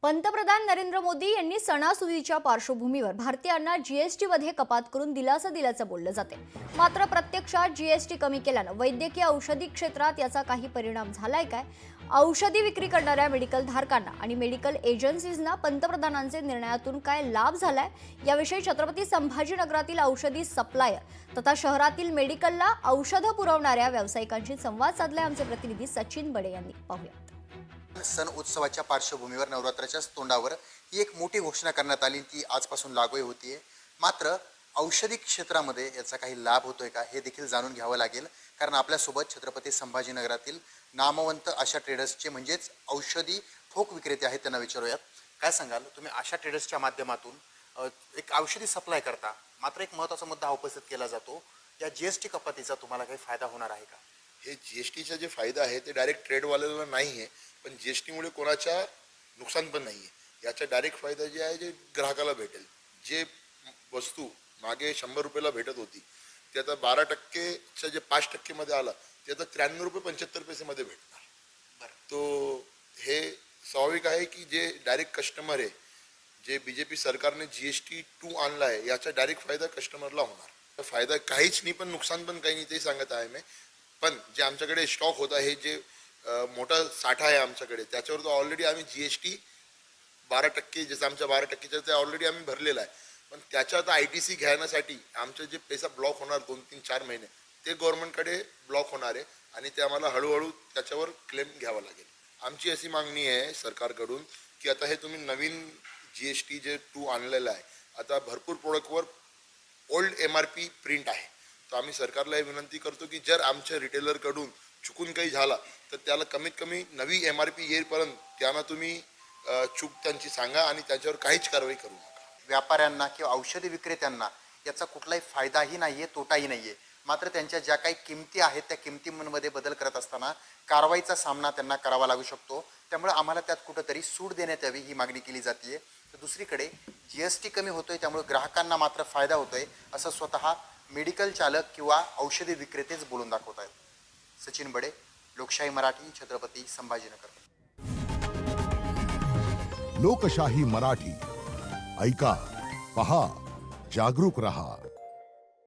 पंतप्रधान नरेंद्र मोदी यांनी सणासुदीच्या पार्श्वभूमीवर भारतीयांना जीएसटीमध्ये कपात करून दिलासा दिल्याचं बोललं जाते। मात्र प्रत्यक्षात जीएसटी कमी केल्यानं वैद्यकीय औषधी क्षेत्रात याचा काही परिणाम झालाय काय? औषधी विक्री करणाऱ्या मेडिकल धारकांना आणि मेडिकल एजन्सीजना पंतप्रधानांचे निर्णयातून काय लाभ झालाय याविषयी छत्रपती संभाजीनगरातील औषधी सप्लायर तथा शहरातील मेडिकलला औषधं पुरवणाऱ्या व्यावसायिकांशी संवाद साधलाय आमचे प्रतिनिधी सचिन बडे यांनी। पाहूया। सण उत्सवाच्या पार्श्वभूमीवर नवरात्राच्या तोंडावर ही एक मोठी घोषणा करण्यात आली ती आजपासून लागू होतीये। मात्र औषधी क्षेत्रामध्ये याचा काही लाभ होतोय का हे देखील जाणून घ्यावं लागेल, कारण आपल्यासोबत छत्रपती संभाजीनगरातील नामवंत आशा ट्रेडर्सचे म्हणजेच औषधी ठोक विक्रेते आहेत, त्यांना विचारूयात। काय सांगाल तुम्ही आशा ट्रेडर्सच्या माध्यमातून एक औषधी सप्लाय करता, मात्र एक महत्त्वाचा मुद्दा उपस्थित केला जातो, या जीएसटी कपातीचा तुम्हाला काही फायदा होणार आहे का? हे जीएसटीचा जे फायदा आहे ते डायरेक्ट ट्रेडवाल्याला नाही आहे, पण जीएसटीमुळे कोणाच्या नुकसान पण नाही आहे। याचा डायरेक्ट फायदा जे आहे जे ग्राहकाला भेटेल। जे वस्तू मागे 100 रुपयाला भेटत होती ते आता 12%च्या जे 5% मध्ये आला ते आता 93 रुपये 75 पैसेमध्ये भेटणार। बरं, तो हे स्वाभाविक आहे की जे डायरेक्ट कस्टमर आहे, जे बीजेपी सरकारने जीएसटी 2 आणला आहे याचा डायरेक्ट फायदा कस्टमरला होणार। फायदा काहीच नाही पण नुकसान पण काही नाही ते सांगत आहे मी। पण जे आमच्याकडे स्टॉक होता हे जे मोठा साठा आहे आमच्याकडे त्याच्यावर तो ऑलरेडी आम्ही जीएसटी 12% जसं आमच्या 12%च्या ते ऑलरेडी आम्ही भरलेला आहे। पण त्याच्या आता ITC घेण्यासाठी आमचे जे पैसा ब्लॉक होणार 2-3-4 महिने ते गव्हर्नमेंटकडे ब्लॉक होणार आहे आणि ते आम्हाला हळूहळू त्याच्यावर क्लेम घ्यावा लागेल। आमची अशी मागणी आहे सरकारकडून की आता हे तुम्ही नवीन जीएसटी जे 2 आणलेलं आहे, आता भरपूर प्रोडक्टवर ओल्ड MRP प्रिंट आहे, तर आम्ही सरकारला हे विनंती करतो की जर आमच्या रिटेलरकडून चुकून काही झाला तर त्याला कमीत कमी नवी MRP येईपर्यंत त्यांना तुम्ही चूक त्यांची सांगा आणि त्याच्यावर काहीच कारवाई करू नका। व्यापाऱ्यांना किंवा औषधी विक्रेत्यांना याचा कुठलाही फायदाही नाहीये, तोटाही नाहीये। मात्र त्यांच्या ज्या काही किमती आहेत त्या किमतींमध्ये बदल करत असताना कारवाईचा सामना त्यांना करावा लागू शकतो। त्यामुळे आम्हाला त्यात कुठेतरी सूट देण्यात यावी ही मागणी केली जाते। तर दुसरीकडे जीएसटी कमी होतोय त्यामुळे ग्राहकांना मात्र फायदा होतोय असं स्वतः मेडिकल चालक किंवा औषधी विक्रेतेच बोलून दाखवत आहेत। सचिन बडे, लोकशाही मराठी, छत्रपती संभाजीनगर। लोकशाही मराठी ऐका, पहा, जागरूक रहा।